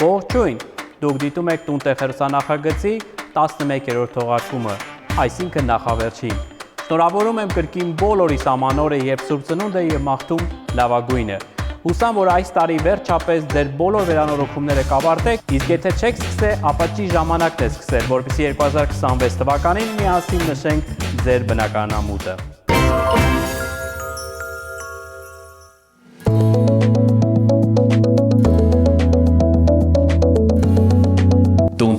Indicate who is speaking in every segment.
Speaker 1: Ողջույն, դուք դիտում եք տուն-տեղ հեռուստանախագծի 11-րդ թողարկումը, այսինքն նախավերջին։ Շնորհավորում եմ կրկին բոլորիս ամանորը եւ Սուրբ Ծնունդը եւ մաղթում լավագույնը։ Հուսամ, որ այս տարի վերջապես ձեր բոլոր վերանորոգումները կավարտեք, իսկ եթե չեք սկսել, ապա ճիշտ ժամանակն է սկսել, որպեսզի 2026 թվականին միասին նշենք ձեր բնականամուտը։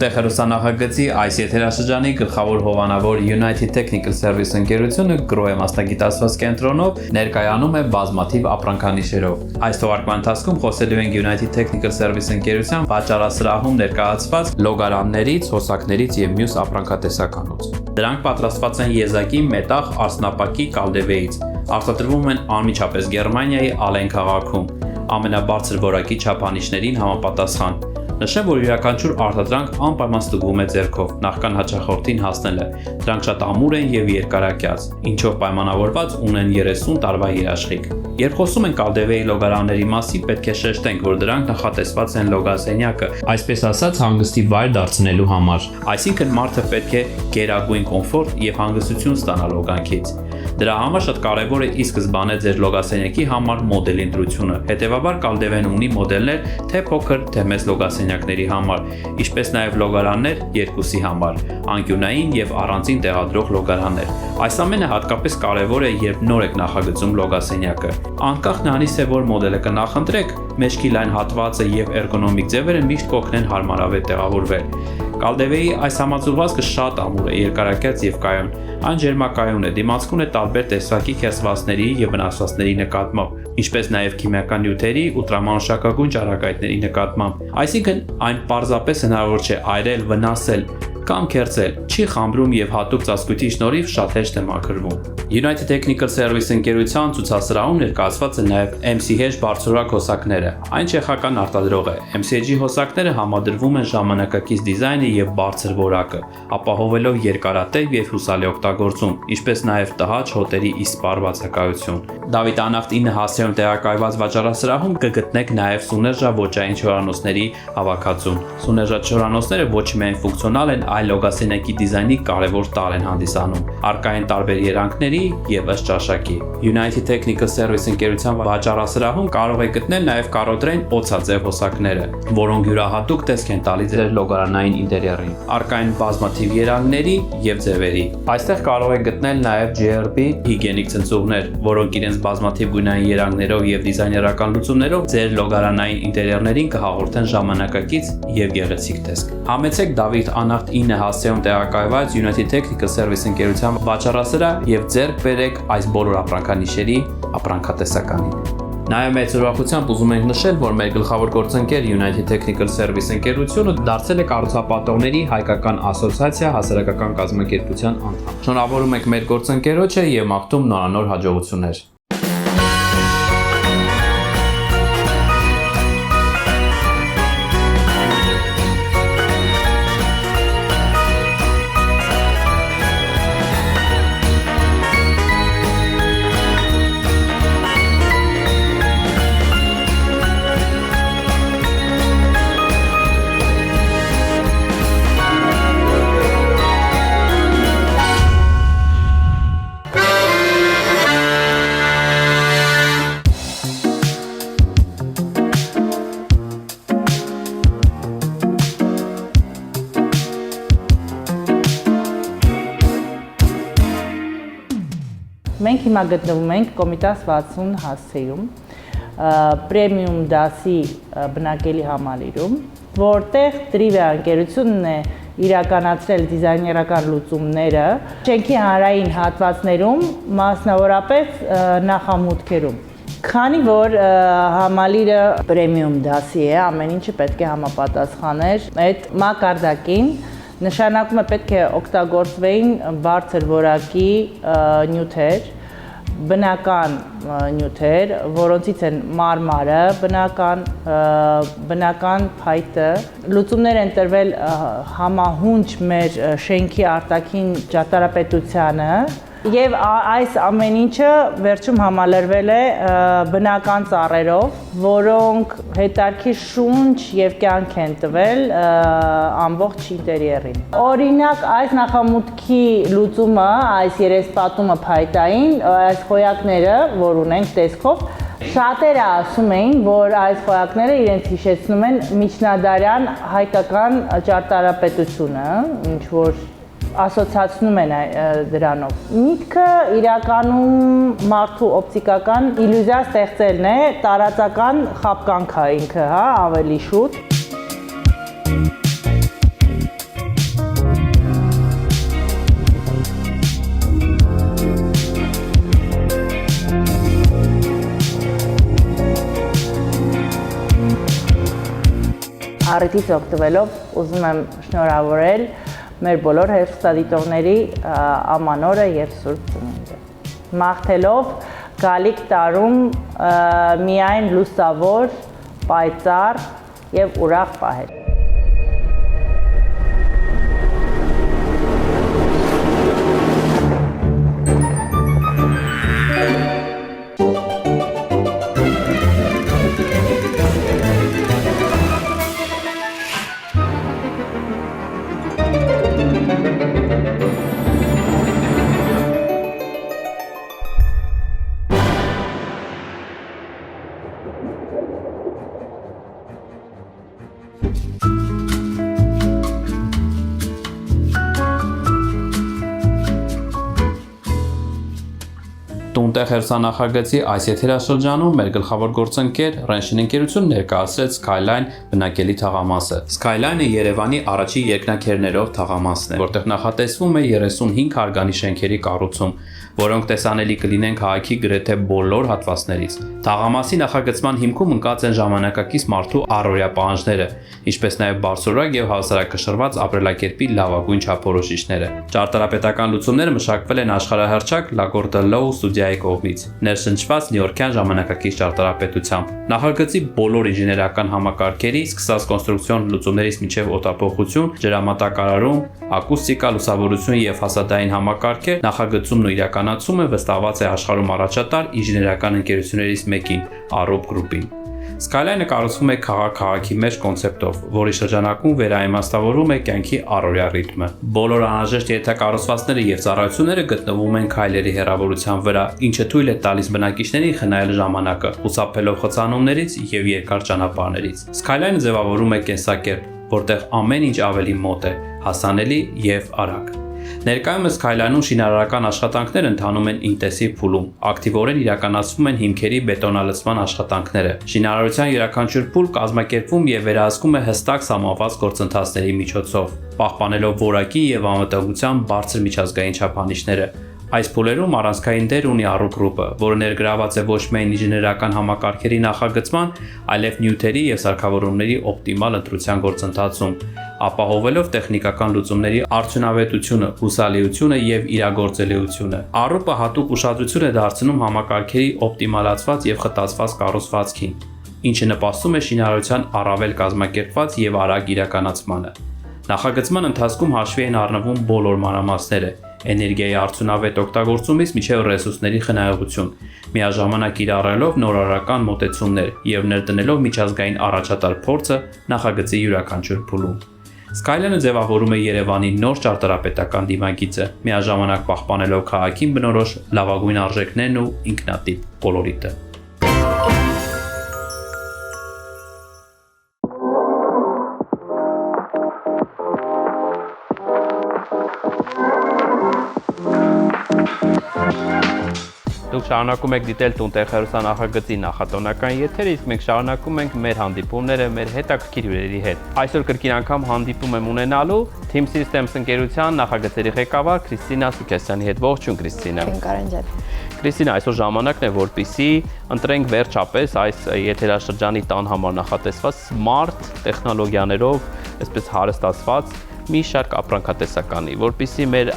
Speaker 1: Տուն-տեղ հեռուստանախագծի այս եթերաշրջանի գլխավոր հովանավոր United Technical Service ընկերությունը գրոհ մասնագիտացված կենտրոնով ներկայանում է բազմաթիվ ապրանքանիշերով։ Այս թողարկման ընթացքում խոսելու ենք United Technical Service ընկերության վաճառասրահում ներկայացված լոգարաններից, հոսակներից եւ մյուս ապրանքատեսականուց։ Դրանք պատրաստված են եզակի մետաղ արսնապակի կալդեվեից։ Արտադրվում են անմիջապես Գերմանիայի Ալեն քաղաքում, ամենաբարձր որակի չափանիշներին համապատասխան։ Նշեմ, որ յուրաքանչյուր արտադրանք անպայման ստուգվում է ձեռքով, նախքան հաճախորդին հասնելը։ Դրանք շատ ամուր են եւ երկարակյաց, ինչով պայմանավորված ունեն 30 տարվա երաշխիք։ Երբ խոսում ենք կալդեվեի լոգարանների մասին, պետք է շեշտենք, որ դրանք նախատեսված են լոգասենյակը, այսպես ասած, հանգստի վայր դարձնելու համար։ Այսինքն մարդը պետք է գերագույն կոմֆորտ եւ հանգստություն ստանա լոգանքից։ Դրա համար շատ կարևոր է ի սկզբանե ձեր լոգասենյակի համար մոդելի ընտրությունը։ Հետևաբար կալդեվեն ունի մոդելներ թե փոքր, թե մեծ լոգասենյակների համար, ինչպես նաև լոգարաններ երկուսի համար, անկյունային եւ առանձին տեղադրող լոգարաններ։ Այս ամենը հատկապես կարևոր է, երբ նոր եք նախագծում լոգասենյակը։ Անկախ նրանից թե որ մոդելը կնախընտրեք, մեջքի լայն հատվածը եւ էրգոնոմիկ ձևերը միշտ կօգնեն հարմարավետ տեղավորվել։ Կալդեվեի այս համաձուլվածքը շատ ամուր է, երկարակյաց եւ կայուն։ Այն ջերմակայուն է, դիմացկուն է տարբեր տեսակի քերծվածների եւ վնասվածքների նկատմամբ, ինչպես նաեւ քիմիական նյութերի ուլտրամանուշակագույն ճառագայթների նկատմամբ։ Այսինքն այն պարզապես հնարավոր չէ այրել, վնասել կամ քերծել, չի խամրում եւ հատուկ ծածկույթի շնորհիվ շատ հեշտ է մաքրվում։ United Technical Service ընկերության ցուցասրահում ներկայացված են նաև MC-Hedge բարձրորակ հոսակները։ Այն չեխական արտադրող է։ MC-Hedge-ի հոսակները համադրվում են ժամանակակից դիզայնի եւ բարձր որակը, ապահովելով երկարատև եւ հուսալի օգտագործում, ինչպես նաև տհաճ հոտերի իսպառ բացակայություն։ Դավիթ Անախտ 9 հասցեում տեղակայված վաճառասրահում կգտնեք նաև Սուներժա ոճային չորանոցների հավաքածուն։ Սուներժա չորանոցները ոչ միայն ֆունկցիոնալ են, այլ լոգասենյակի դիզայնի կարևոր տարր են հանդիսանում։ Առկա են տարբեր երանգների եւ ըստ ճաշակի։ United Technical Service ընկերության վաճառասրահում կարող եք գտնել նաև կարոտրեն օծաձև հոսակները, որոնք յուրահատուկ տեսք են տալիս ձեր լոգարանային ինտերիերին։ Առկա են բազմաթիվ երանգների եւ ձևերի։ Այստեղ կարող եք գտնել նաև GRP հիգիենիկ ցնցողներ, որոնք իրենց բազմաթիվ գույնային երանգներով եւ դիզայներական լուծումներով ձեր լոգարանային ինտերիերներին կհաղորդեն ժամանակակից եւ գեղեցիկ տեսք։ Համեցեք Դավիթ Անախտ 9 հասցեում տեղակայված United Technical Service ընկերության վաճառասրահ եւ ձեռք բերեք այս բոլոր ապրանքանիշերի ապրանքատեսականին։ Նաև մեծ ուրախությամբ ուզում ենք նշել, որ մեր գլխավոր գործընկեր United Technical Service ընկերությունը դարձել է կառուցապատողների հայկական ասոցիացիա հասարակական կազմակերպության անդամ։ Շնորհավորում ենք մեր գործընկերոջը եւ մաղթում նորանոր հաջողություններ։
Speaker 2: Մենք հիմա գտնվում ենք Կոմիտաս 60 հասցեում, պրեմիում դասի բնակելի համալիրում, որտեղ Trivia ընկերությունն է իրականացրել դիզայներական լուծումները շենքի հանրային հատվածներում, մասնավորապես նախամուտքերում։ Քանի որ համալիրը պրեմիում դասի է, ամեն ինչը պետք է համապատասխաներ այդ մակարդակին, Նշանակում է պետք է օգտագործվեին բարձր որակի նյութեր, բնական նյութեր, որոնցից են մարմարը, բնական փայտը, լուծումներ են տրվել համահունչ մեր շենքի արտաքին ճարտարապետությանը եւ այս ամեն ինչը վերջում համալրվել է բնական ծառերով, որոնք հետարքի շունչ եւ կյանք են տվել ամբողջ ինտերիերին։ Օրինակ, այս նախամուտքի լուծումը, այս երեսպատումը փայտային, այս խոյակները, որ ունենք տեսքով, շատերը ասում էին, որ այս խոյակները իրենց հիշեցնում են միջնադարյան հայկական ճարտարապետությունը, ինչ որ ասոցացնում են դրանով։ Միտքը իրականում մարդու օպտիկական իլյուզիա ստեղծելն է, տարածական խապկանք է ինքը, հա, ավելի շուտ։ Առիթից օգտվելով ուզում եմ շնորհավորել մեր բոլոր հեռուստադիտողների ամանորը եւ Սուրբ Ծնունդը։ Մաղթելով գալիք տարում միայն լուսավոր, պայծառ եւ ուրախ պահել։
Speaker 1: Տունտեղ հերոսանախագծի այս եթերաշրջանում մեր գլխավոր գործընկեր Renshin ընկերություն ներկայացրեց Skyline բնակելի թաղամասը։ Skyline-ը Երևանի առաջին երկնաքերներով թաղամասն է, որտեղ նախատեսվում է 35 հարգանի շենքերի կառուցում, որոնք տեսանելի կլինեն քաղաքի գրեթե բոլոր հատվածներից։ Թաղամասի նախագծման հիմքում ընկած են ժամանակակից մարդու առօրյա պահանջները, ինչպես նաև բարձրորակ եւ հավասարակշռված ապրելակերպի լավագույն չափորոշիչները։ Ճարտարապետական լուծումները մշակվել են աշխարհահռչակ Lagorde Low ստուդիայի կողմից, ներշնչված նյույորքյան ժամանակակից ճարտարապետությամբ։ Նախագծի բոլոր ինժեներական համակարգերի, սկսած կոնստրուկցիոն լուծումներից մինչև օդապոխություն, ջրամատակարարում, ակուստիկա, լուսավորություն եւ ֆասադային համակարգեր, նախագծումն ու իրականացումը վստահված է աշխարհում առաջատար ինժեներական ընկերություններից մեկին՝ Arup Group-ին։ Skyline-ը կառուցվում է քաղաքի մեջ կոնցեպտով, որի շրջանակում վերաիմաստավորում է կյանքի առօրյա ռիթմը։ Բոլոր անհրաժեշտ ենթակառուցվածքները եւ ծառայությունները գտնվում են քայլերի հեռավորության վրա, ինչը թույլ է տալիս բնակիչներին խնայել ժամանակը, խուսափելով խցանումներից եւ երկար ճանապարհներից։ Skyline-ը ձևավորում է կենսակերպ, որտեղ ամեն ինչ ավելի մոտ է, հասանելի եւ արագ։ Ներկայումս Skyline-ում շինարարական աշխատանքներ ընթանում են ինտենսիվ փուլում, ակտիվորեն իրականացվում են հիմքերի բետոնալցման աշխատանքները։ Շինարարության յուրաքանչյուր փուլ կազմակերպվում եւ վերահսկում է հստակ սահմանված գործընթացների միջոցով, պահպանելով որակի եւ անվտանգության բարձր միջազգային չափանիշները։ Այս փուլերում առանցքային դեր ունի Arup Group-ը, որը ներգրաված է ոչ միայն ինժեներական համակարգերի նախագծման, այլև նյութերի եւ սարքավորումների օպտիմալ ընտրության գործընթացում, ապահովելով տեխնիկական լուծումների արդյունավետությունը, հուսալիությունը եւ իրագործելիությունը։ Arup-ը հատուկ ուշադրություն է դարձնում համակարգերի օպտիմալացված եւ խտացված կառուցվածքին, ինչը նպաստում է շինարարության առավել կազմակերպված եւ արագ իրականացմանը։ Նախագծման ընթացքում հաշվի են առնվում բոլոր մանրամասները՝ էներգիայի արդյունավետ օգտագործումից մինչև ռեսուրսների խնայողություն, միաժամանակ կիրառելով նորարարական մոտեցումներ եւ ներդնելով միջազգային առաջատար փորձը նախագծի յուրաքանչյուր փուլում։ Skyline-ը ձևավորում է Երևանի նոր ճարտարապետական դիմագիծը, միաժամանակ պահպանելով քաղաքին բնորոշ լավագույն արժեքներն ու ինքնատիպ կոլորիտը։ Դուք շարունակում եք դիտել Տունտեղ հեռուստանախագծի նախատոնական եթերը, իսկ մենք շարունակում ենք մեր հանդիպումները մեր հետաքրքիր հյուրերի հետ։ Այսօր կրկին անգամ հանդիպում եմ ունենալու Team Systems ընկերության նախագծերի ղեկավար Քրիստինա Սուքեսյանի հետ։ Ողջույն Քրիստինա։ Քրիստինա, այսօր ժամանակն է, որպեսզի ընտրենք վերջապես այս եթերաշրջանի տան համար նախատեսված smart տեխնոլոգիաներով, այսպես հարստացված մի շարք ապրանքատեսականի, որպեսզի մեր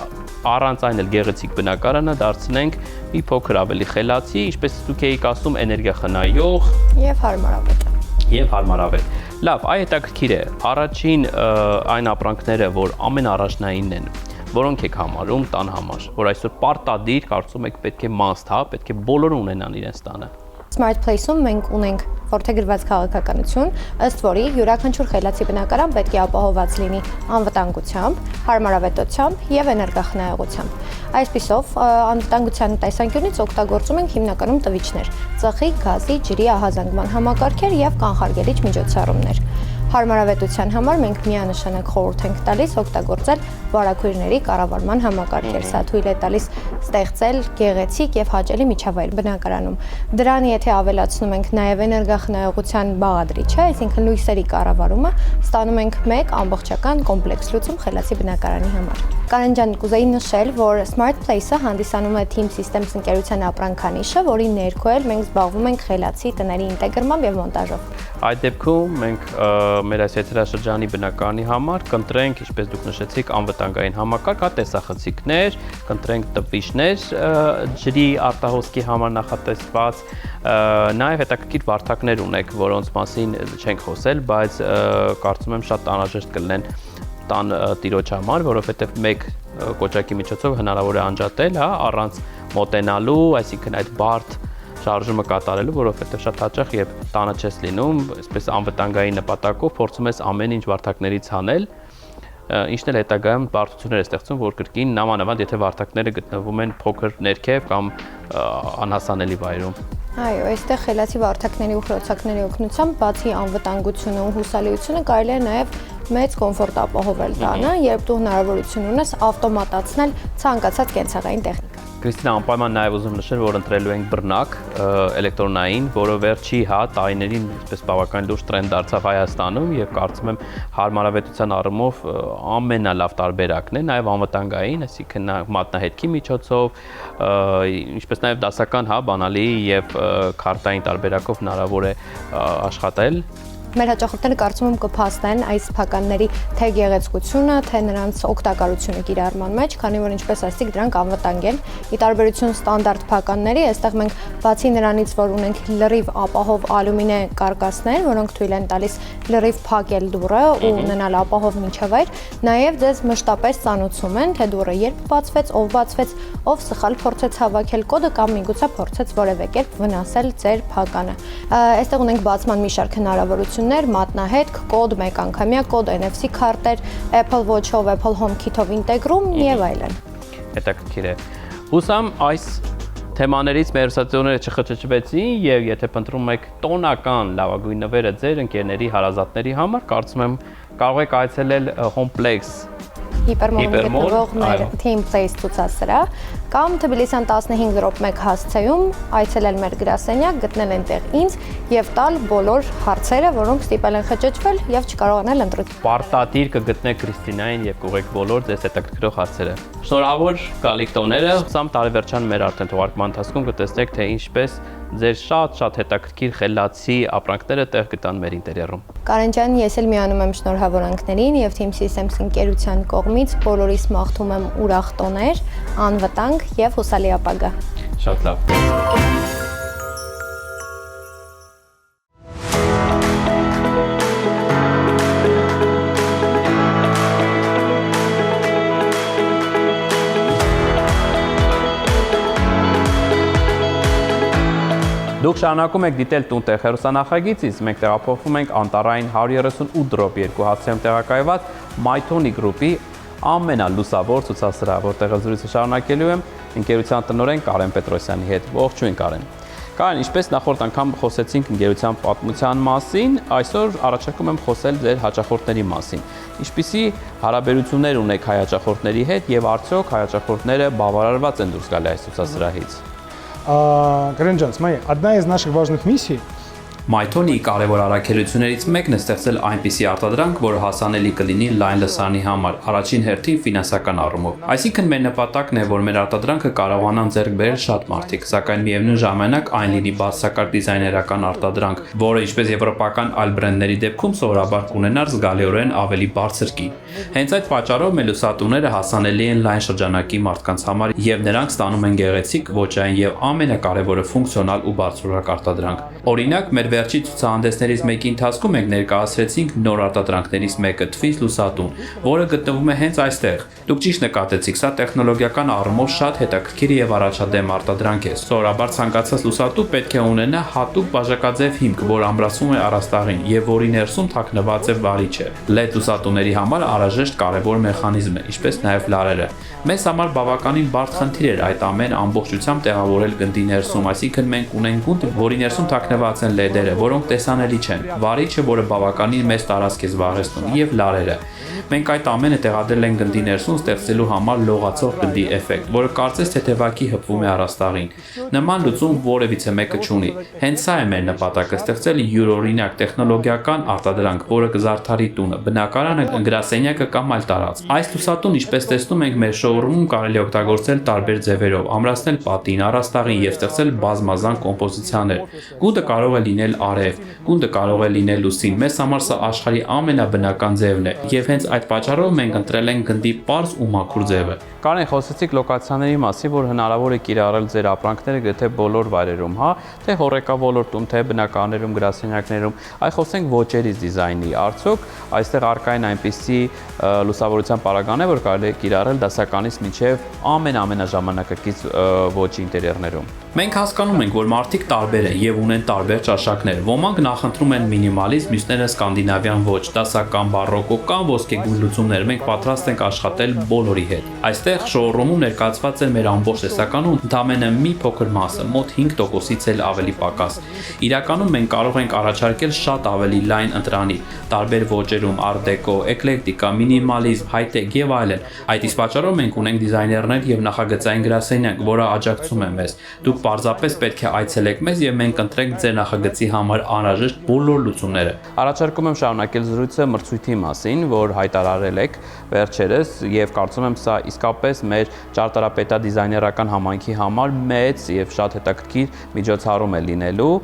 Speaker 1: առանց այն էլ գեղեցիկ բնակարանը դարձնենք մի փոքր ավելի խելացի, ինչպես դուք եք ասում, էներգիախնայող եւ հարմարավետ։ Լավ, այ հետաքրքիր է։ Առաջին այն ապրանքները, որ ամենաառաջնայինն են, որոնք եք համարում տան համար, որ այսօր պարտադիր կարծում եք պետք է must, հա, պետք է բոլորը ունենան իրենց տանը։
Speaker 3: Smart Place-ում մենք ունենք որդեգրված քաղաքականություն, ըստ որի յուրաքանչյուր խելացի բնակարան պետք է ապահովված լինի անվտանգությամբ, հարմարավետությամբ եւ էներգախնայողությամբ։ Այսպիսով, անվտանգության տեսանկյունից օգտագործում ենք հիմնականում տվիչներ՝ ծխի, գազի, ջրի ահազանգման համակարգեր եւ կանխարգելիչ միջոցառումներ։ Հարմարավետության համար մենք միանշանակ խորհուրդ ենք տալիս օգտագործել վարակույրների կառավարման համակարգեր։ Սա թույլ է տալիս ստեղծել գեղեցիկ եւ հաճելի միջավայր բնակարանում։ Դրան եթե ավելացնում ենք նաեւ էներգախնայողության բաղադրիչը, այսինքն լույսերի կառավարումը, ստանում ենք մեկ ամբողջական կոմպլեքս լուծում խելացի բնակարանի համար։ Կարեն ջան, կուզեի նշել, որ Smart Place-ը հանդիսանում է Team Systems ընկերության ապրանքանիշը, որի ներքո էլ մենք զբաղվում ենք խելացի տների ինտեգրմամբ եւ մոնտաժով։
Speaker 1: Այդ դեպքում մենք մեր այս եթերաշրջանի բնակարանի համար կընտրենք, ինչպես դուք նշեցիք, անվտանգային համակարգ, հա տեսախցիկներ, կընտրենք տվիչներ ջրի արտահոսքի համար նախատեսված, նաև հետաքրքիր վարդակներ ունենք, որոնց մասին չենք խոսել, բայց կարծում եմ շատ անհրաժեշտ կլինեն տան տիրոջ համար, որովհետև մեկ կոճակի միջոցով հնարավոր է անջատել, հա, առանց մոտենալու, այսինքն այդ բարդ շարժումը կատարելու, որովհետև շատ հաճախ երբ տանը չես լինում, այսպես անվտանգային նպատակով փորձում ես ամեն ինչ վարդակներից հանել, ինչն էլ հետագայում բարդություններ է ստեղծում, որ կրկին նամանավանդ եթե վարդակները գտնվում են փոքր ներքև կամ անհասանելի վայրում։
Speaker 3: Այո, այստեղ խելացի վարդակների ու խրոցակների օգնությամբ բացի անվտանգությունը ու հուսալիությունը կարելի է նաև մեծ կոմֆորտ ապահովել տանը, երբ դու հնարավորություն ունես ավտոմատացնել ցանկացած կենցաղային տեխնիկա։
Speaker 1: Կրիստինա, անպայման նաև ուզում նշել, որ ընտրելու ենք բռնակ էլեկտրոնային, որը վերջի տարիներին այսպես բավական լուրջ տրենդ դարձավ Հայաստանում եւ կարծում եմ հարմարավետության առումով ամենալավ տարբերակն է, նաև անվտանգային, այսինքն մատնահետքի միջոցով, ինչպես նաև դասական, հա, բանալի եւ քարտային տարբերակով հնարավոր է աշխատել։
Speaker 3: Մեր հաճախորդները կարծում եմ կփաստեն այս փականների թե գեղեցկությունը, թե նրանց օգտակարությունը կիրառման մեջ, քանի որ ինչպես ասացիք, դրանք անվտանգ են։ Ի տարբերություն ստանդարտ փականների, այստեղ մենք բացի նրանից, որ ունենք լրիվ ապահով ալյումինե կարկասներ, որոնք թույլ են տալիս լրիվ փակել դուռը ու ունենալ ապահով միջավայր, նաև ձեզ մշտապես ծանոթում են, թե դուռը երբ բացվեց, ով սխալ փորձեց հավաքել կոդը կամ միգուցե փորձեց որևէ կերպ վնասել ձեր փականը։ Այստեղ ունենք բացման մի շարք հնարավորություններ, մատնահետք, կոդ, մեկ անգամյա կոդ, NFC քարտեր, Apple Watch-ով, Apple HomeKit-ով ինտեգրում եւ այլն։
Speaker 1: Հետաքրքիր է։ Հուսամ այս թեմաներից մեր հյուրընկերները չխճճվեցին եւ եթե փնտրում եք տոնական լավագույն նվերը ձեր ընկերների հարազատների համար, կարծում եմ կարող եք այցելել Homeplex
Speaker 3: Hypermall-ում գտնվող մեր Team Place ցուցասրահ կամ Թբիլիսյան 1501 հասցեում այցելել մեր գրասենյակ, գտնել այնտեղ ինձ եւ տալ բոլոր հարցերը, որոնք ստիպել են խճճվել եւ չկարողանալ ընտրել։
Speaker 1: Պարտադիր կգտնեք Կրիստինային եւ կուղեք բոլոր ձեզ հետաքրքրող հարցերը։ Շնորհավոր գալիք տոները, սամ տարեվերջան մեր արդեն թողարկման ընթացքում կտեսնեք, թե ինչպես ձեր շատ հետաքրքիր խելացի ապրանքները տեղ գտան մեր ինտերիերում։
Speaker 3: Կարեն ջան, ես էլ միանում եմ շնորհավորանքներին եւ Team Systems ընկերության կողմից բոլորիս մաղթում եմ ուրախ տոներ, անվտանգ եւ հուսալի ապագա։
Speaker 1: Շատ լավ։ Դուք շարունակում եք դիտել «Տուն-տեղ» հեռուստանախագիծից, մենք տեղափոխվում ենք Անտառային 138/2 հասցեում տեղակայված Mytoni Group-ի ամենալուսավոր ցուցասրահ, որտեղ զրույցը շարունակելու եմ ընկերության տնօրեն Կարեն Պետրոսյանի հետ։ Ողջույն Կարեն։ Կարեն, ինչպես նախորդ անգամ խոսեցինք ընկերության պատմության մասին, այսօր առաջարկում եմ խոսել ձեր հաճախորդների մասին։ Ինչպիսի հարաբերություններ ունեք հայ հաճախորդների հետ եւ արդյոք հայ հաճախորդները բավարարված են дурс գալի այս ցուցասրահից։
Speaker 4: Карен Джан, смотри, одна из наших важных миссий
Speaker 1: MyTone-ի կարևոր առաքելություններից մեկն է ստեղծել այնպիսի արտադրանք, որը հասանելի կլինի լայն լսարանի համար, առաջին հերթին ֆինանսական առումով։ Այսինքն մեր նպատակն է, որ մեր արտադրանքը կարողանան ձեռք բերել շատ մարդիկ, սակայն միևնույն ժամանակ այն լինի բարձրակարգ դիզայներական արտադրանք, որը ինչպես եվրոպական այլ բրենդների դեպքում սովորաբար կունենար զգալիորեն ավելի բարձր գին։ Հենց այդ պատճառով մեր լուսատուները հասանելի են լայն շրջանակի մարդկանց համար եւ նրանք ստանում են գեղեցիկ, ոճային եւ ամենակարևորը ֆունկցիոնալ ու բարձրորակ արտադրանք։ Օրինակ, մեր վերջի ցուցահանդեսներից մեկի ընթացքում մենք ներկայացրեցինք նոր արտադրանքներից մեկը Twist լուսատուն, որը գտնվում է հենց այստեղ։ Դուք ճիշտ նկատեցիք, սա տեխնոլոգիական առումով շատ հետաքրքիր եւ առաջադեմ արտադրանք է։ Սովորաբար ցանկացած լուսատու պետք է ունենա հատուկ բաժակաձև հիմք, որ ամրացվում է առաստաղին եւ որի ներսում թաքնված է վարիչը։ LED լուսատուների համար անհրաժեշտ կարևոր մեխանիզմ է, ինչպես նաեւ լարերը։ Մեզ համար բավականին բարդ խնդիր էր այդ ամեն ամբողջությամբ տեղավորել գնդի ներսում, այսինքն մենք ունենք գունդ, որի ներսում թաքնված են LED-երը, որոնք տեսանելի չեն, վարիչը, որը բավականին մեծ տարածք է զբաղեցնում, եւ լարերը։ Մենք այդ ամենը տեղադրել ենք գնդի ներսում ստեղծելու համար լողացող գնդի էֆեկտ, որը կարծես թեթևակի հպվում է առաստաղին։ Նման լուծում որևիցե մեկը չունի։ Հենց սա է մեր նպատակը՝ ստեղծել յուրօրինակ տեխնոլոգիական արտադրանք, որը կզարդարի տունը, բնակարանը, գրասենյակը կամ այլ տարածք։ Այս լուսատուն, ինչպես տեսնում ենք, մեր շոուրումում կարելի է օգտագործել տարբեր ձևերով, ամրացնել պատին, առաստաղին եւ ստեղծել բազմազան կոմպոզիցիաներ։ Գունդը կարող է լինել արև, գունդը կարող է լինել լուսին։ Մեզ համար սա աշխարհի ամենաբնական ձևն է եւ հենց այդ պատճառով մենք ընտրել ենք գնդի պարզ ու մաքուր ձևը։
Speaker 4: Կարեն, խոսեցիք լոկացիաների մասին, որ հնարավոր է կիրառել ձեր ապրանքները գրեթե բոլոր վայրերում, հա, թե հորեկա ոլորտում, թե բնակարաններում, գրասենյակներում, այլ խոսենք ոճերից դիզայնի։ Արդյոք այստեղ առկա են այնպիսի լուսավորության պարագաներ, որ կարելի է կիրառել դասականից մինչև ամենաժամանակակից ոճի ինտերիերներում։
Speaker 1: Մենք հասկանում ենք, որ մարդիկ տարբեր են եւ ունեն տարբեր ճաշակներ։ Ոմանք նախընտրում են մինիմալիզմ, մյուսները սկանդինավյան ոճ, դասական, բարոկո կամ ոսկեգույն լուծումներ։ Մենք պատրաստ ենք աշխատել բոլորի հետ։ Այստեղ շոուրումում ներկայացված է մեր ամբողջ տեսականու ընդամենը մի փոքր մասը, մոտ 5%-ից էլ ավելի պակաս։ Իրականում մենք կարող ենք առաջարկել շատ ավելի լայն ընտրանիք, տարբեր ոճերում, ար-դեկո, էկլեկտիկա, մինիմալիզմ, հայ-տեխ եւ այլն։ Այդ իսկ պատճառով մենք ունենք դիզայներներ եւ նախագծային գրասենյակ, որը աջակցում է մեզ։ Դուք պարզապես պետք է այցելեք մեզ եւ մենք կընտրենք ձեր նախագծի համար անհրաժեշտ բոլոր լուծումները։
Speaker 4: Առաջարկում եմ շարունակել զրույցը մրցույթի մասին, որ հայտարարել եք վերջերս եւ կարծում եմ սա իսկապես մեր ճարտարապետադիզայներական համայնքի համար մեծ եւ շատ հետաքրքիր միջոցառում է լինելու։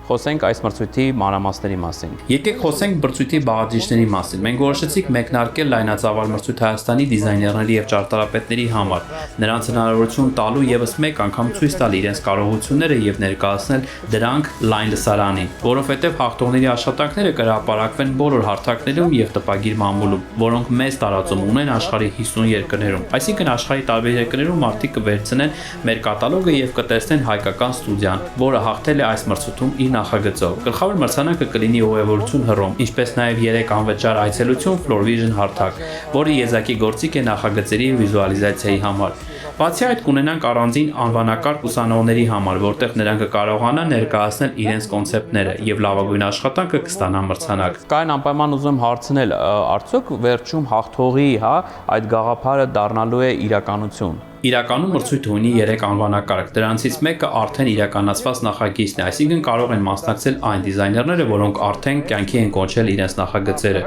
Speaker 4: Խոսենք այս մրցույթի մանրամասների մասին։
Speaker 1: Եկեք խոսենք մրցույթի բաղադրիչների մասին։ Մենք որոշեցինք մեկնարկել լայնածավալ մրցույթ Հայաստանի դիզայներների եւ ճարտարապետների համար, նրանց հնարավորություն տալու եւս մեկ անգամ ցույց տալ իրենց կարողությունները եւ ներկայացնել դրանք լայն լսարանին, որովհետեւ հաղթողների աշխատանքները կհրապարակվեն բոլոր հարթակներում եւ տպագիր մամուլում, որոնք մեծ տարածում ունեն աշխարհի 50 երկրներում։ Այսինքն աշխարհի տարբեր երկրներում մարդիկ կվերցնեն մեր կատալոգը եւ կտեսնեն հայկական ստուդիան, որը հաղթել է այս մրցույթում իր նախագծով։ Գլխավոր մրցանակը կլինի ուղևորություն Հռոմ, ինչպես նաև 3 անվճար այցելություն Floor Vision հարթակ, որը եզակի գործիք է նախագծերի վիզուալիզացիայի համար։ Բացի այդ կունենանք առանձին անվանակարգ ուսանողների համար, որտեղ նրանք կկարողանան ներկայացնել իրենց կոնցեպտները եւ լավագույն աշխատանքը կստանան մրցանակ։
Speaker 4: Կարեն, անպայման ուզում հարցնել, արդյոք վերջում հաղթողի, հա, այդ գաղափարը դառնալու է իրականություն։
Speaker 1: Իրականում մրցույթը ունի 3 անվանակարգ, դրանցից մեկը արդեն իրականացված նախագիծն է, այսինքն կարող են մասնակցել այն դիզայներները, որոնք արդեն կյանքի են կոչել իրենց նախագծերը։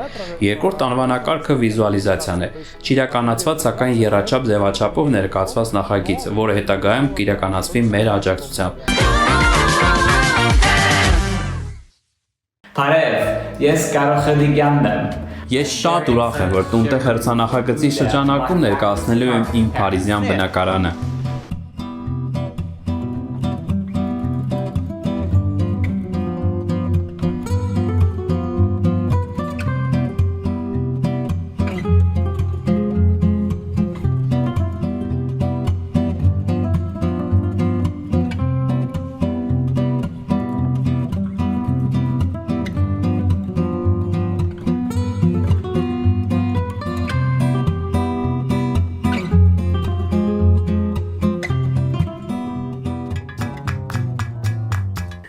Speaker 1: Երկրորդ անվանակարգը վիզուալիզացիան է, չիրականացված, սակայն եռաչափ ձևաչափով ներկայացված նախագիծ, որը հետագայում կիրականացվի մեր աջակցությամբ։
Speaker 5: Բարև, ես Կարո Խդիկյանն եմ։
Speaker 1: Ես շատ ուրախ եմ, որ տունտեղ հերցանախագծի շրջանակում ներկայացնելու եմ իմ փարիզյան բնակարանը։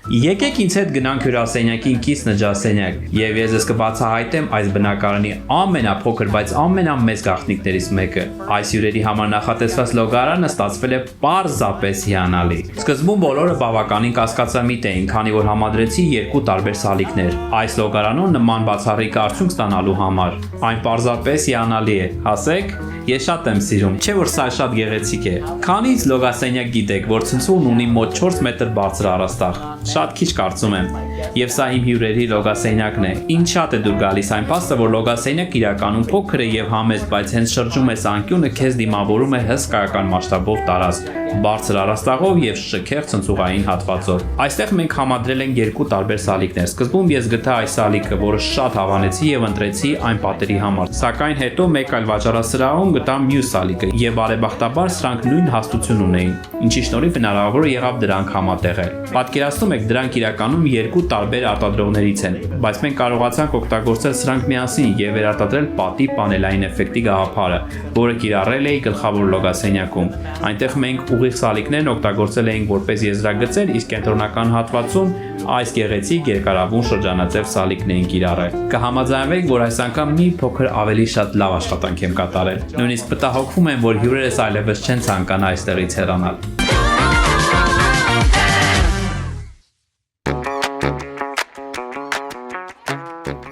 Speaker 1: Եկեք ինձ հետ գնանք հյուրասենյակին կից նջասենյակ, եւ ես կբացահայտեմ այս բնակարանի ամենափոքր, բայց ամենամեծ գաղտնիքներից մեկը։ Այս հյուրերի համար նախատեսված լոգարանը ստացվել է պարզապես հիանալի։ Սկզբում բոլորը բավականին կասկածամիտ էին, քանի որ համադրեցի երկու տարբեր սալիկներ։ Այս լոգարանում նման բացառիկ արդյունք ստանալու համար այն պարզապես հիանալի է։ Հասեք, ես շատ եմ սիրում, չէ՞ որ սա շատ գեղեցիկ է։ Քանից լոգասենյակ գիտեք, որ ցնցումն ունի մոտ 4 մետր բարձր առաստաղ։ Շատ քիչ կարծում եմ։ Եվ սա իմ հյուրերի լոգասենյակն է։ Ինչ շատ է դուր գալիս այն փաստը, որ լոգասենյակը իրականում փոքր է եւ համեստ, բայց հենց շրջում ես անկյունը քեզ դիմավորում է հսկայական մասշտաբով տարածք, բարձր առաստաղով եւ շքեղ ցնցուղային հատվածով։ Այստեղ մենք համադրել ենք երկու տարբեր սալիկներ։ Սկզբում ես գտա այս սալիկը, որը շատ հավանեցի եւ ընտրեցի այն պատերի համար։ Սակայն հետո մեկ այլ վաճառասրահում գտա մյուս սալիկը եւ բարեբախտաբար սրանք նույն հաստություն ունեին, ինչի շնորհիվ հնարավոր եղավ դրանք համատեղել։ Պատկերացնում եք, դրանք իրականում երկու տարբեր արտադրողներից են, բայց մենք կարողացանք օգտագործել սրանք միասին եւ վերարտադրել պատի պանելային էֆեկտի գաղափարը, որը կիրառել էի գլխավոր լոգասենյակում։ Այնտեղ մենք ուղիղ սալիկներն օգտագործել էինք որպես եզրագծեր, իսկ կենտրոնական հատվածում այս գեղեցիկ երկարավուն շրջանաձև սալիկն էին կիրառել։ Կհամաձայնվեք, որ այս անգամ մի փոքր ավելի շատ լավ աշխատանք եմ կատարել։ Նույնիսկ մտահոգվում եմ, որ հյուրերս այլևս չեն ցանկանա այստեղից հեռանալ։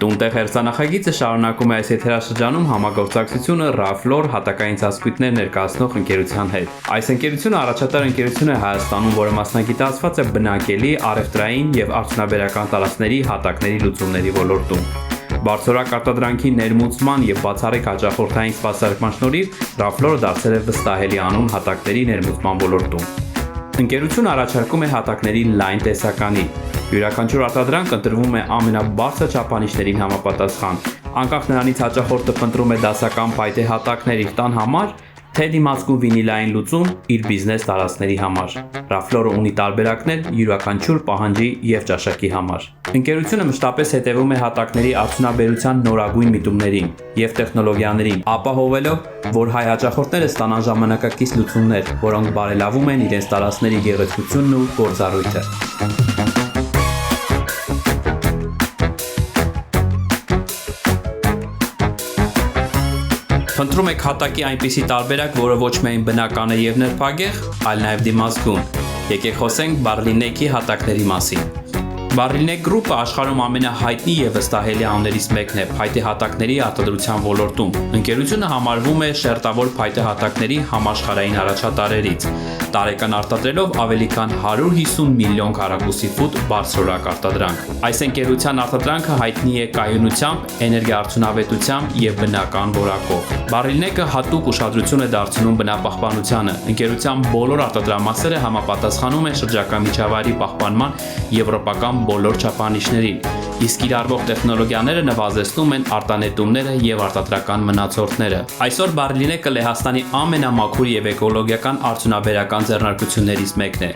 Speaker 1: Տունտեղ հերթանախագիծը շարունակում է այս եթերաշրջանում համագործակցությունը Raflor հատակային ծածկույթներ ներկայացնող ընկերության հետ։ Այս ընկերությունը առաջատար ընկերություն է Հայաստանում, որը մասնագիտացված է բնակելի, առևտրային եւ արդյունաբերական տարածքների հատակների լուծումների ոլորտում։ Բարձրորակ արտադրանքի ներմուծման եւ բացառիկ հաճախորդային սպասարկման շնորհիվ Raflor-ը դարձել է վստահելի անուն հատակների ներմուծման ոլորտում։ Ընկերությունը առաջարկում է հատակների լայն տեսականի։ Յուրաքանչյուր արտադրանք ընտրվում է ամենաբարձր չափանիշներին համապատասխան։ Անկախ նրանից հաճախորդը փնտրում է դասական փայտե հատակներ իր տան համար, թե դիմացկուն վինիլային լուծում իր բիզնես տարածքների համար։ Raflor-ը ունի տարբերակներ յուրաքանչյուր պահանջի եւ ճաշակի համար։ Ընկերությունը մշտապես հետևում է հատակների արդյունաբերության նորագույն միտումներին եւ տեխնոլոգիաներին, ապահովելով, որ հայ հաճախորդները ստանան ժամանակակից լուծումներ, որոնք բարելավում են իրենց տարածքների գեղեցկությունն ու գործառույթը։ Խնդրում եք հատակի այնպիսի տարբերակ, որը ոչ միայն բնական է եւ նրբագեղ, այլ նաեւ դիմացկուն։ Եկեք խոսենք Barlinek-ի հատակների մասին։ Barlinek Group-ը աշխարհում ամենահայտնի եւ վստահելի անուններից մեկն է փայտե հատակների արտադրության ոլորտում։ Ընկերությունը համարվում է շերտավոր փայտե հատակների համաշխարհային առաջատարներից, տարեկան արտադրելով ավելի քան 150 միլիոն քառակուսի ֆուտ բարձրորակ արտադրանք։ Այս ընկերության արտադրանքը հայտնի է կայունությամբ, էներգոարդյունավետությամբ եւ բնական որակով։ Barlinek-ը հատուկ ուշադրություն է դարձնում բնապահպանությանը։ Ընկերության բոլոր արտադրամասերը համապատասխանում են շրջակա միջավայրի պահպանման եվրոպական բոլոր չափանիշներին, իսկ կիրառվող տեխնոլոգիաները նվազեցնում են արտանետումները եւ արտադրական մնացորդները։ Այսօր Barlinek-ը Լեհաստանի ամենամաքուր եւ էկոլոգիական արդյունաբերական ձեռնարկություններից մեկն է։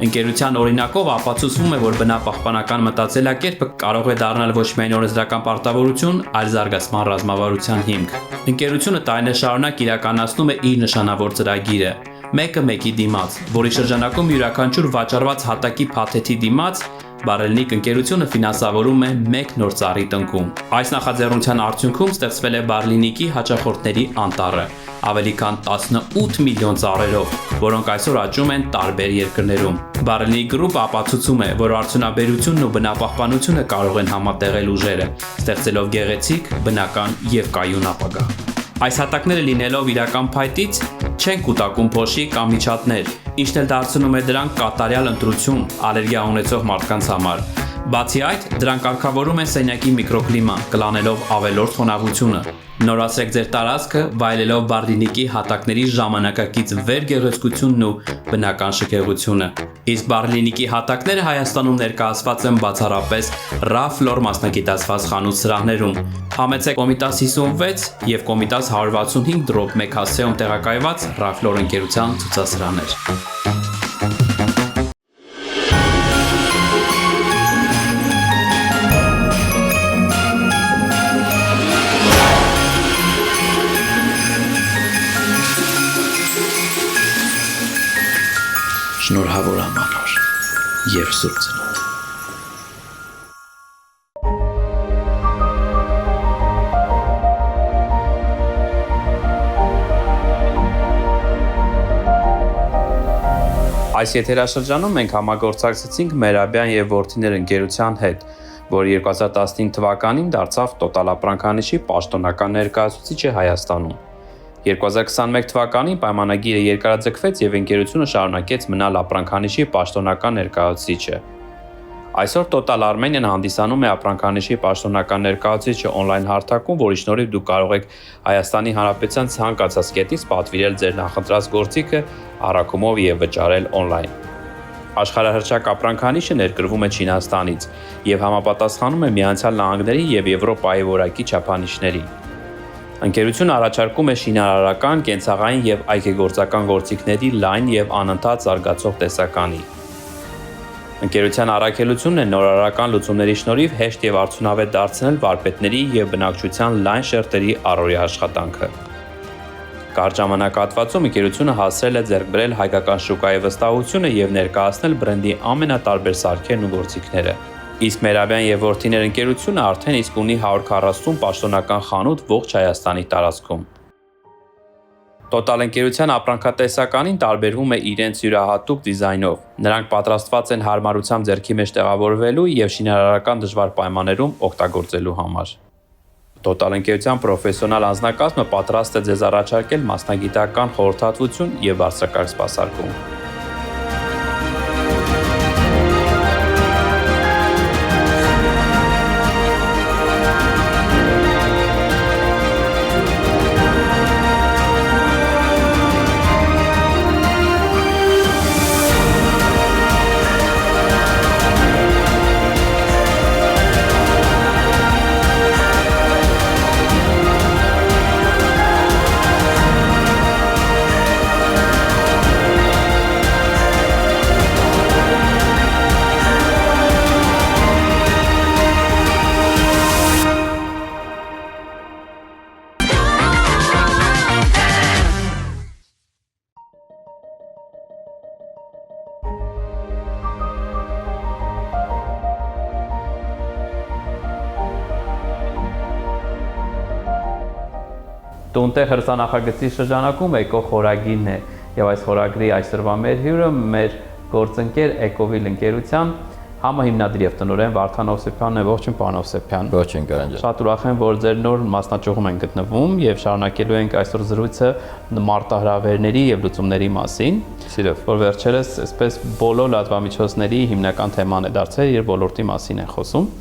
Speaker 1: Ընկերության օրինակով ապացուցվում է, որ բնապահպանական մտածելակերպը կարող է դառնալ ոչ միայն օրենսդրական պարտավորություն, այլ զարգացման ռազմավարության հիմք։ Ընկերությունը տարիներ շարունակ իրականացնում է իր նշանավոր ծրագիրը՝ մեկը մեկի դիմաց, որի շրջանակում յուրաքանչյուր վաճառված հատակի փաթեթի դիմաց Barlinek ընկերությունը ֆինանսավորում է մեկ նոր ծառի տնկում։ Այս նախաձեռնության արդյունքում ստեղծվել է Barlinek-ի հաճախորդների անտառը, ավելի քան 18 միլիոն ծառերով, որոնք այսօր աճում են տարբեր երկրներում։ Barlinek Group-ը ապացուցում է, որ արդյունաբերությունն ու բնապահպանությունը կարող են համատեղել ուժերը, ստեղծելով գեղեցիկ, բնական եւ կայուն ապագա։ Այս հատակները լինելով իրական փայտից չեն կուտակում փոշի կամ միջատներ, ինչն էլ դարձնում է դրանք կատարյալ ընտրություն ալերգիա ունեցող մարդկանց համար։ Բացի այդ, դրանք կարգավորում են սենյակի միկրոկլիման, կլանելով ավելորդ խոնավությունը։ Նորացրեք ձեր տարածքը, վայելելով Barlinek-ի հատակների ժամանակակից վերգեղեցկությունն ու բնական շքեղությունը։ Իսկ Barlinek-ի հատակները Հայաստանում ներկայացված են բացառապես Raflor մասնագիտացված խանութ սրահներում։ Համեցեք Կոմիտաս 56 եւ Կոմիտաս 165/1 հասցեում տեղակայված Raflor ընկերության ցուցասրահներ։ Շնորհավոր ամանոր եւ սուրբ ծնունդ։
Speaker 4: Այս եթերաշրջանում մենք համագործակցեցինք Մերաբյան եւ Որդիներ ընկերության հետ, որը 2015 թվականին դարձավ Total ապրանքանիշի պաշտոնական ներկայացուցիչը Հայաստանում։ 2021 թվականին պայմանագիրը երկարաձգվեց եւ ընկերությունը շարունակեց մնալ ապրանքանիշի պաշտոնական ներկայացուցիչը։ Այսօր Total Armenian հանդիսանում է ապրանքանիշի պաշտոնական ներկայացուցիչը on-line հարթակում, որի շնորհիվ դուք կարող եք Հայաստանի Հանրապետության ցանկացած կետից պատվիրել ձեր նախընտրած գործիքը առաքումով եւ վճարել on-line։ Աշխարհահռչակ ապրանքանիշը ներկրվում է Չինաստանից եւ համապատասխանում է Միացյալ Նահանգների եւ Եվրոպայի որակի չափանիշներին։ Ընկերությունը առաջարկում է շինարարական, կենցաղային եւ այգեգործական գործիքների լայն եւ անընդհատ զարգացող տեսականի։ Ընկերության առաքելությունն է նորարարական լուծումների շնորհիվ հեշտ եւ արդյունավետ դարձնել վարպետների եւ բնակչության լայն շերտերի առօրյա աշխատանքը։ Կարճ ժամանակահատվածում ընկերությունը հասցրել է ձեռք բերել հայկական շուկայի վստահությունը եւ ներկայացնել բրենդի ամենատարբեր սարքերն ու գործիքները։ Իսկ Մերաբյան եւ Որդիներ ընկերությունը արդեն իսկ ունի 140 պաշտոնական խանութ ողջ Հայաստանի տարածքում։ Total ընկերության ապրանքատեսականին տարբերվում է իրենց յուրահատուկ դիզայնով։ Նրանք պատրաստված են հարմարությամբ ձեռքի մեջ տեղավորվելու եւ շինարարական դժվար պայմաններում օգտագործելու համար։ Total ընկերության պրոֆեսիոնալ անձնակազմը պատրաստ է ձեզ առաջարկել մասնագիտական խորհրդատվություն եւ բարձրակարգ սպասարկում։ Տունտեղ հրցանախագծի շրջանակում էկո խորագիրն է եւ այս խորագրի այսօրվա մեր հյուրը մեր գործընկեր Էկովիլ ընկերության համահիմնադիր եւ տնօրեն Վարդան Հովսեփյանն է։ Ողջույն, պարոն Հովսեփյան։
Speaker 6: Ողջույն, Կարեն ջան։
Speaker 4: Շատ ուրախ եմ, որ ձեր նոր մասնաճյուղում ենք գտնվում եւ շարունակելու ենք այսօր զրույցը մարտահրավերների եւ լուծումների մասին։
Speaker 6: Սիրով։
Speaker 4: Որ վերջերս այսպես բոլոր լրատվամիջոցների հիմնական թեման է դարձել եւ ոլորտի մասին են խոսում։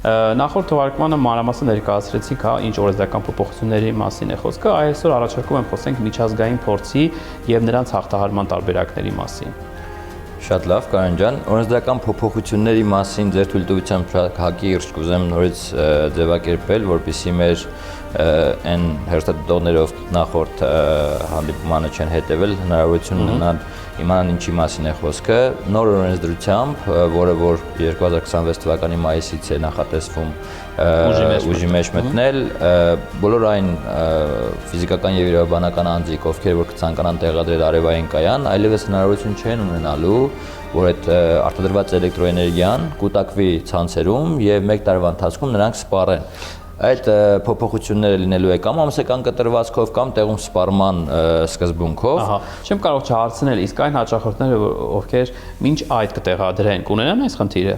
Speaker 4: Նախորդ թողարկմանը մանրամասն ներկայացրեցիք, ինչ օրենսդրական փոփոխությունների մասին է խոսքը, այսօր առաջարկում եմ խոսենք միջազգային փորձի եւ նրանց հաղթահարման տարբերակների մասին։
Speaker 6: Շատ լավ, Կարեն ջան, օրենսդրական փոփոխությունների մասին ձեր թույլտվությամբ հակիրճ կուզեմ նորից ձևակերպել, որպեսզի մեր այն հերթադիտողներով նախորդ հանդիպմանը չեն հետևել, հնարավորություն ունենան իմանան ինչի մասին է խոսքը։ Նոր օրենսդրությամբ, որը որ 2026 թվականի մայիսից է նախատեսվում ուժի մեջ մտնել, բոլոր այն ֆիզիկական եւ իրավաբանական անձիկ, ովքեր որ կցանկանան տեղադրել արևային կայան, այլևս հնարավորություն չեն ունենալու, որ այդ արտադրված էլեկտրոէներգիան կուտակվի ցանցերում եւ 1 տարվա ընթացքում նրանք սպառեն։ Այդ փոփոխությունները լինելու է կամ ամսական կտրվածքով կամ տեղում սպառման սկզբունքով։
Speaker 4: Ահա, չեմ կարող չհարցնել, իսկ այն հաճախորդները, ովքեր մինչ այդ կտեղադրեն, կունենան այս խնդիրը։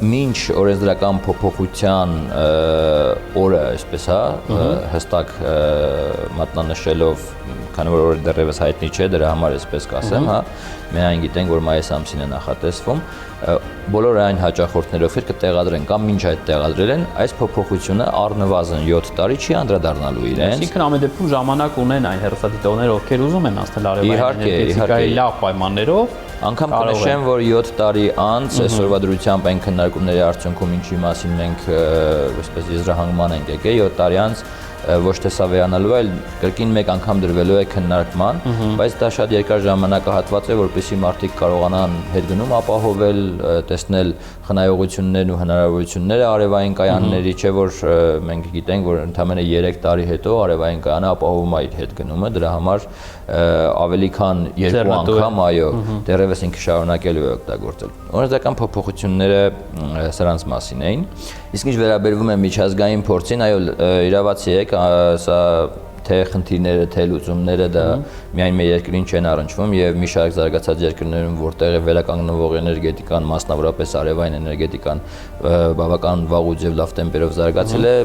Speaker 6: Մինչ օրենսդրական փոփոխության օրը, այսպես հա, հստակ մատնանշելով, քանի որ օրը դեռևս հայտնի չէ, դրա համար այսպես կասեմ, հա, միայն գիտենք, որ մայիս ամսին է նախատեսվում, բոլոր այն հաճախորդները, ովքեր կտեղադրեն կամ մինչ այդ տեղադրել են, այս փոփոխությունը առնվազն 7 տարի չի անդրադառնալու իրենց։
Speaker 4: Այսինքն ամեն դեպքում ժամանակ ունեն այն հեռուստադիտողները, ովքեր ուզում են անցնել արևային էներգետիկայի լավ պայմաններով։
Speaker 6: Անգամ կնշեմ, որ 7 տարի անց այսօրվա դրությամբ այն քննարկումների արդյունքում ինչի մասին մենք այսպես եզրահանգման ենք եկել, 7 տարի անց ոչ թե սա վերանալու, այլ կրկին մեկ անգամ դրվելու է քննարկման, բայց դա շատ երկար ժամանակահատված է, որպեսզի մարդիկ կարողանան հետգնում ապահովել, տեսնել խնայողություններն ու հնարավորությունները արևային կայանների, չէ որ մենք գիտենք, որ ընդամենը 3 տարի հետո արևային կայանը ապահովում է իր հետգնումը, դրա համար ավելի քան 2 անգամ, այո, դեռևս ինքը շարունակելու է օգտագործել։ Օրենսդրական փոփոխությունները սրանց մասին էին։ Իսկ ինչ վերաբերվում է միջազգային փորձին, այո, իրավացի եք, սա թե խնդիրները, թե լուծումները դա միայն մեր երկրին չեն առնչվում եւ մի շարք զարգացած երկրներում, որտեղ է վերականգնվող էներգետիկան, մասնավորապես արևային էներգետիկան բավական վաղուց եւ լավ տեմպերով զարգացել է,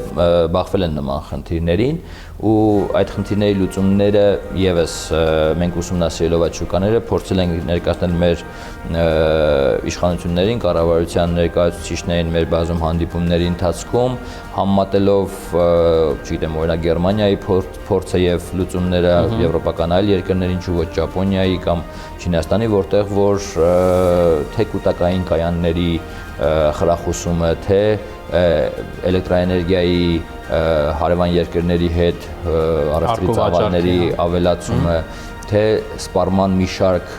Speaker 6: բախվել են նման խնդիրներին ու այդ խնդիրների լուծումները եւս մենք ուսումնասիրելով այդ շուկաները փորձել ենք ներկայացնել մեր իշխանություններին, կառավարության ներկայացուցիչներին մեր բազում հանդիպումների ընթացքում, համեմատելով, չգիտեմ, օրինակ Գերմանիայի փորձը եւ լուծումները եվրոպական այլ երկրների, ինչու ոչ Ճապոնիայի կամ Չինաստանի, որտեղ որ թե կուտակային կայանների խրախուսումը, թե էլեկտրաէներգիայի հարևան երկրների հետ առևտրի ծավալների ավելացումը, թե սպառման մի շարք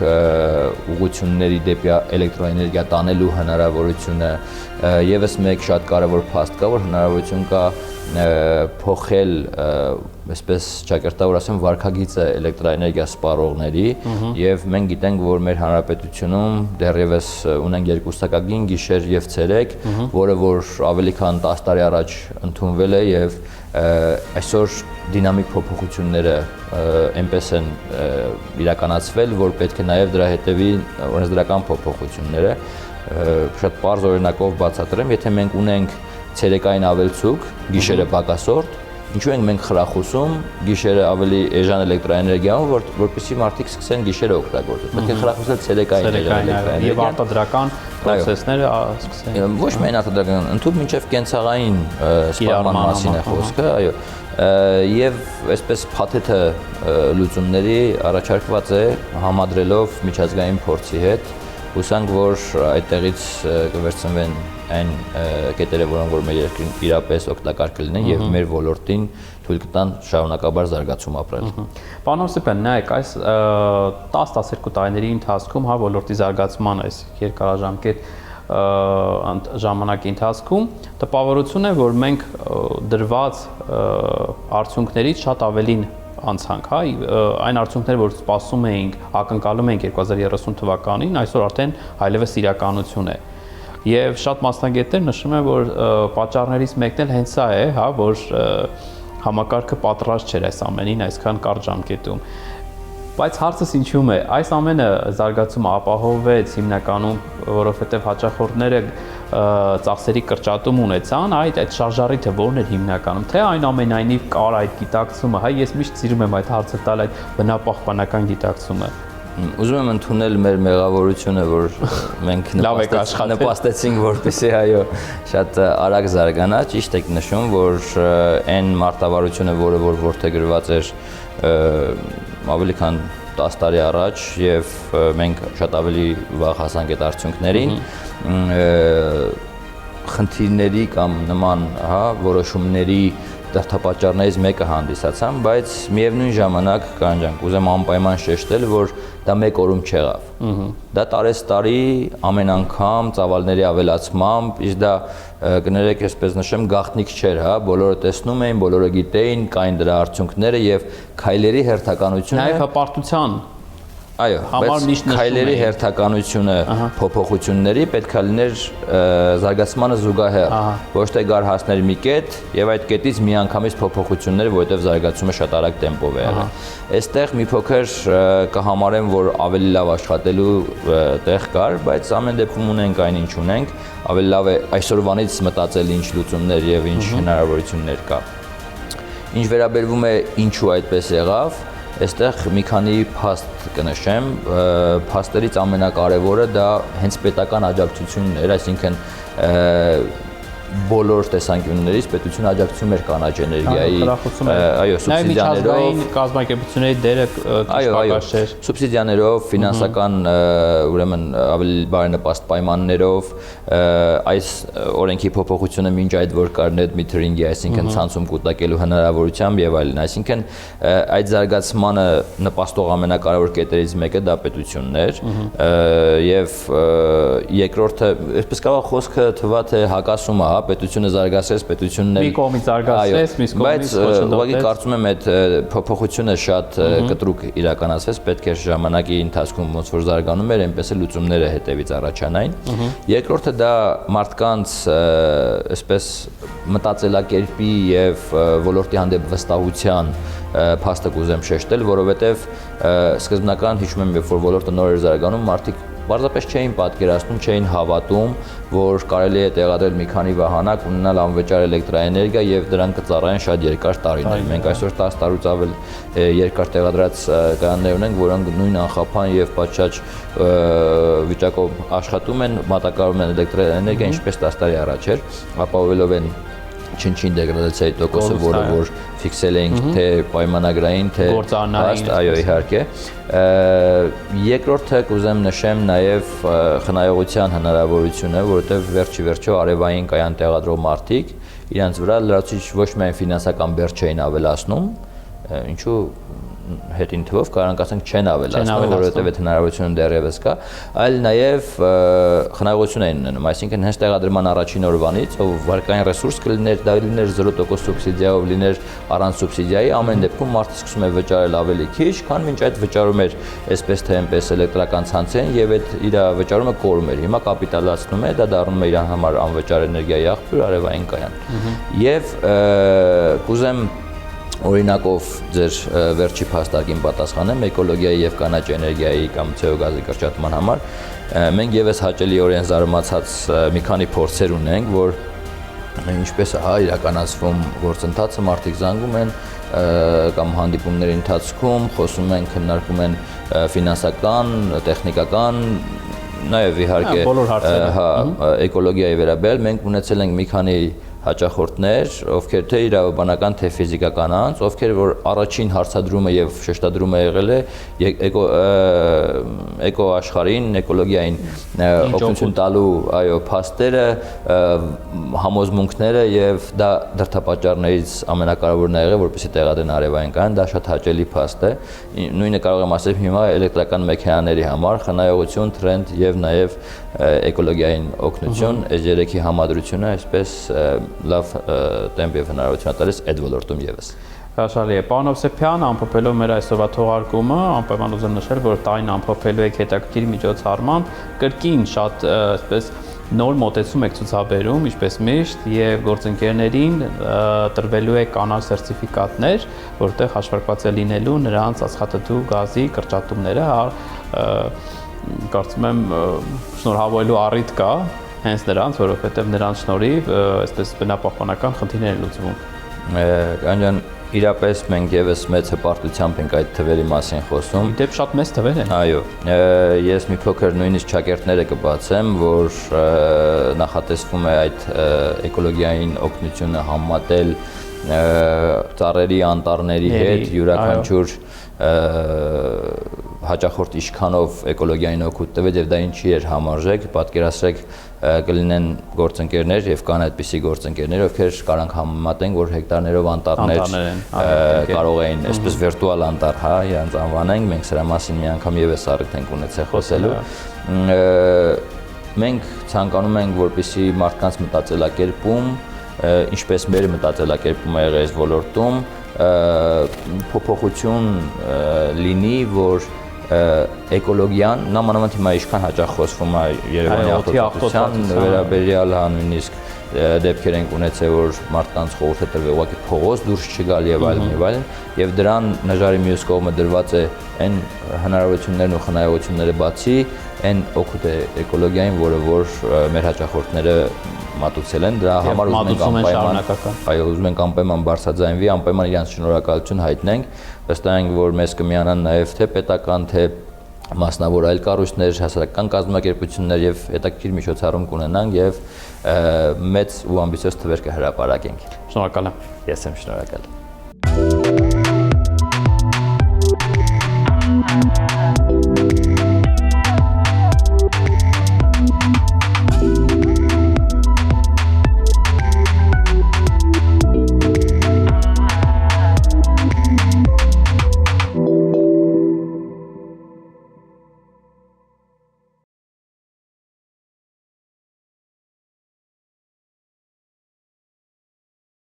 Speaker 6: ուղղությունների դեպի էլեկտրոէներգիա տանելու հնարավորությունը եւս մեկ շատ կարեւոր փաստ կա, որ հնարավորություն կա փոխել, այսպես ճակերտավոր ասեմ, վարկագիծը էլեկտրաէներգիա սպառողների եւ մենք գիտենք, որ մեր հանրապետությունում դեռևս ունենք երկուստակագին գիշեր եւ ցերեկ, որը որ ավելի քան 10 տարի առաջ ընդունվել է եւ այսօր դինամիկ փոփոխությունները այնպես են իրականացվել, որ պետք է նաեւ դրա հետևի օրենսդրական փոփոխությունները շատ པարզ օրինակով բացատրեմ, եթե մենք ունենք ցերեկային ավելցուկ, գիշերը պակասորդ, ինչու ենք մենք խրախուսում գիշերը ավելի էժան էլեկտրաէներգիայով, որպեսզի մարդիկ սկսեն գիշերը օգտագործել։ Պետք է խրախուսել ցերեկային էլեկտրաէներգիան եւ
Speaker 4: արտադրական process-ները սկսեն։
Speaker 6: Ոչ միայն արտադրական, ընդհանուր մինչև կենցաղային սպառման մասին է խոսքը, այո։ Եվ այսպես փաթեթը լուծումների առաջարկված է համադրելով միջազգային փորձի հետ, հուսանք, որ այդտեղից կվերցնվեն այն կետերը, որոնք որ մեր երկրին իրապես օգտակար կլինեն եւ մեր ոլորտին թույլ կտան շարունակաբար զարգացում ապրել։
Speaker 4: Պարոն Օսիպյան, նայեք, այս 10-12 տարիների ընթացքում ոլորտի զարգացման այս երկարաժամկետ ժամանակի ընթացքում տպավորություն է, որ մենք դրված արդյունքներից շատ ավելին անցանք, հա, այն արդյունքները, որ սպասում էինք, ակնկալում էինք 2030 թվականին, այսօր արդեն այլևս իրականություն է։ Եվ շատ մասնագետներ նշում են, որ պատճառներից մեկն էլ հենց սա է, հա, որ համակարգը պատրաստ չէր այս ամենին այսքան կարճ ժամկետում։ Բայց հարցս ինչու՞մ է, այս ամենը զարգացումը ապահովվեց հիմնականում, որովհետև հաճախորդները ծախսերի կրճատում ունեցան, այդ շարժառիթը որն էր հիմնականում, թե այնուամենայնիվ կար այդ գիտակցումը, հա, ես միշտ սիրում եմ այդ հարցը տալ, այդ բնապահպանական գիտակցումը։
Speaker 6: Ուզում եմ ընդունել մեր մեղավորությունը, որ մենք նպաստեցինք, որպեսզի այո, շատ արագ զարգանա, ճիշտ եք նշում, որ այն մարտավարությունը, որը որ որդեգրված էր ավելի քան 10 տարի առաջ եւ մենք շատ ավելի վաղ հասանք այդ արդյունքներին, խնդիրների կամ նման, հա, որոշումների դրդապատճառներից մեկը հանդիսացան, բայց միևնույն ժամանակ կանջան, կուզեմ անպայման շեշտել, որ դա մեկ օրում չեղավ։ Դա տարեստարի ամեն անգամ ծավալների ավելացմամբ, իսկ դա կներեք, այսպես նշեմ, գաղտնիք չէր, հա, բոլորը տեսնում էին, բոլորը գիտեին, կային դրա արդյունքները եւ քայլերի հերթականությունը
Speaker 4: Նաեւ հպարտության
Speaker 6: Այո, բայց քայլերի հերթականությունը փոփոխությունների պետքա լիներ զարգացմանը զուգահեռ, ոչ թե գար հասներ մի կետ եւ այդ կետից միանգամից փոփոխություններ, որովհետեւ զարգացումը շատ արագ տեմպով է եղել։ Այստեղ մի փոքր կհամարեմ, որ ավելի լավ աշխատելու տեղ կար, բայց ամեն դեպքում ունենք այն ինչ ունենք, ավելի լավ է այսօրվանից մտածել ինչ լուծումներ եւ ինչ հնարավորություններ կա։ Ինչ վերաբերվում է ինչու այդպես եղավ, այստեղ մի քանի փաստ կնշեմ, փաստերից ամենակարևորը դա հենց պետական աջակցությունն էր, այսինքն բոլոր տեսանկյուններից պետությունը աջակցում էր կանաչ էներգիայի, այո, սուբսիդիաներով,
Speaker 4: կազմակերպությունների դերը քիչ չէր,
Speaker 6: սուբսիդիաներով, ֆինանսական, ուրեմն ավելի բարենպաստ պայմաններով, այս օրենքի փոփոխությունը մինչ այդ որ կար net metering-ի, այսինքն ցանցում կուտակելու հնարավորությամբ եւ այլն, այսինքն այդ զարգացմանը նպաստող ամենակարևոր կետերից մեկը դա պետությունն էր եւ երկրորդը, այսպես կարող խոսքը թվա թե հակասում է, պետությունը զարգացրեց, պետությունն
Speaker 4: մի կողմից զարգացրեց, մյուս կողմից
Speaker 6: բայց ուղղակի կարծում եմ այդ փոփոխությունը շատ կտրուկ իրականացվեց, պետք է ժամանակի ընթացքում ոնց որ զարգանում էր, այնպես էլ լուծումները հետևից առաջանային։ Երկրորդը դա մարդկանց այսպես մտածելակերպի եւ ոլորտի հանդեպ վստահության փաստը կուզեմ շեշտել, որովհետեւ սկզբնական հիշում եմ, երբ որ ոլորտը նոր էր զարգանում, մարդիկ պարզապես չէին պատկերացնում, չէին հավատում, որ կարելի է տեղադրել մի քանի վահանակ, ունենալ անվճար էլեկտրաէներգիա եւ դրանք կծառայեն շատ երկար տարիներ։ Մենք այսօր 10 տարուց ավել երկար տեղադրած կայաններ ունենք, որոնք նույն անխափան եւ պատշաճ վիճակով աշխատում են, մատակարարում են էլեկտրաէներգիա, ինչպես 10 տարի առաջ էր, ապահովելով են չնչին դեգրադացիայի տոկոսը, որը որ ֆիքսել էինք թե պայմանագրային, թե
Speaker 4: գործառնային,
Speaker 6: այո, իհարկե։ Երկրորդը կուզեմ նշեմ նաև խնայողության հնարավորությունը, որովհետև վերջի արևային կայան տեղադրող մարդիկ իրենց վրա լրացուցիչ ոչ միայն ֆինանսական բեռ չէին ավելացնում, ինչու հետին թվով կարանք ասենք չեն ավելացնում, որովհետև այդ հնարավորությունը դեռևս կա, այլ նաև խնայողություն են ունենում, այսինքն հենց տեղադրման առաջին օրվանից, ով վարկային ռեսուրս կլիներ, դա լիներ 0% սուբսիդիայով, լիներ առանց սուբսիդիայի, ամեն դեպքում մարդը սկսում է վճարել ավելի քիչ, քան մինչ այդ վճարում էր այսպես թե այնպես էլեկտրական ցանցեն եւ այդ իր վճարումը կորում էր։ Հիմա կապիտալացնում է, դա դառնում է իր համար անվճար էներգիայի աղբյուր, արևային կայան։ Եվ կուզեմ օրինակով ձեր վերջի փաստարկին պատասխանեմ էկոլոգիայի եւ կանաչ էներգիայի կամ CO գազի կրճատման համար մենք եւս հաճելիորեն զարմացած մի քանի փորձեր ունենք, որ ինչպես է իրականացվում գործընթացը, մարդիկ զանգում են կամ հանդիպումների ընթացքում խոսում են, քննարկում են ֆինանսական, տեխնիկական, նաեւ իհարկե էկոլոգիայի վերաբերյալ մենք ունեցել ենք մի քանի հաճախորդներ, ովքեր թե իրավաբանական, թե ֆիզիկական անձ, ովքեր որ առաջին հարցադրումը եւ շեշտադրումը եղել է էկո աշխարհին, էկոլոգիային օգնություն տալու այո փաստերը, համոզմունքները եւ դա դրդապատճառներից ամենակարևորն է եղել, որպեսզի տեղադրեն արևային կայան, դա շատ հաճելի փաստ է։ Նույնը կարող եմ ասել հիմա էլեկտրական մեքենաների համար, խնայողություն, տրենդ եւ նաեւ էկոլոգիային օգնություն, այս երեքի համադրությունը այսպես լավ տեմպ եւ հնարավորություն տալիս այդ ոլորտում եւս։
Speaker 4: Հաշալի է։ Պարոն Հովսեփյան, ամփոփելով մեր այսօրվա թողարկումը, անպայման ուզեմ նշել, որ տարին ամփոփելու եք հետաքրքիր միջոցառմամբ, կրկին շատ այսպես նոր մոտեցում եք ցուցաբերում, ինչպես միշտ, եւ գործընկերներին տրվելու է կանալ սերտիֆիկատներ, որտեղ հաշվարկված է լինելու նրանց ածխաթթու գազի կրճատումները, կարծում եմ շնորհավորելու առիթ կա հենց նրանց, որովհետև նրանց շնորհիվ այսպես բնապահպանական խնդիրներ են լուծվում։
Speaker 6: Կանջան, իրապես մենք եւս մեծ հպարտությամբ ենք այդ թվերի մասին խոսում։
Speaker 4: Դեպ շատ մեծ թվեր են։
Speaker 6: Այո, ես մի փոքր նույնիսկ ճակերտները կբացեմ, որ նախատեսվում է այդ էկոլոգիային օգնությունը համատել ծառերի անտառների հետ, յուրաքանչյուր հաճախորդ ինչքանով էկոլոգիային օգուտ տվեց եւ դա ինչի էր համարժեք, պատկերացրեք կլինեն գործընկերներ եւ կան այդպիսի գործընկերներ, ովքեր կարանք համեմատեն, որ հեկտարներով անտառներ կարող էին, այսպես վիրտուալ անտառ, հա, իրանց անվանենք, մենք սրա մասին մի անգամ եւս առիթ ենք ունեցել խոսելու։ Մենք ցանկանում ենք, որպեսզի մարդկանց մտածելակերպում, ինչպես մեր մտածելակերպումը եղել այս ոլորտում, փոփոխություն լինի, որ էկոլոգիան, նամանավանդ հիմա ինչքան հաճախ խոսվում է Երևանի աղտոտության վերաբերյալ, հա նույնիսկ դեպքեր ենք ունեցել, որ մարդկանց խորհուրդ է տրվել ուղղակի փողոց դուրս չգալ եւ այլն, եւ դրան նժարի մյուս կողմը դրված է այն հնարավորություններն ու խնայողությունները բացի, այն օգուտ է էկոլոգիային, որը որ մեր հաճախորդները մատուցել են, դրա համար ուզում ենք անպայման բարձրաձայնվի, անպայման իրանց շնորհակալություն հայտնենք, վստահ ենք, որ մեզ կմիանան նաև թե պետական, թե մասնավոր այլ կառույցներ, հասարակական կազմակերպություններ եւ հետաքրքիր միջոցառում կունենանք եւ մեծ ու ամբիցիոզ թվեր կհրապարակենք։
Speaker 4: Շնորհակալ եմ։
Speaker 6: Ես եմ շնորհակալ։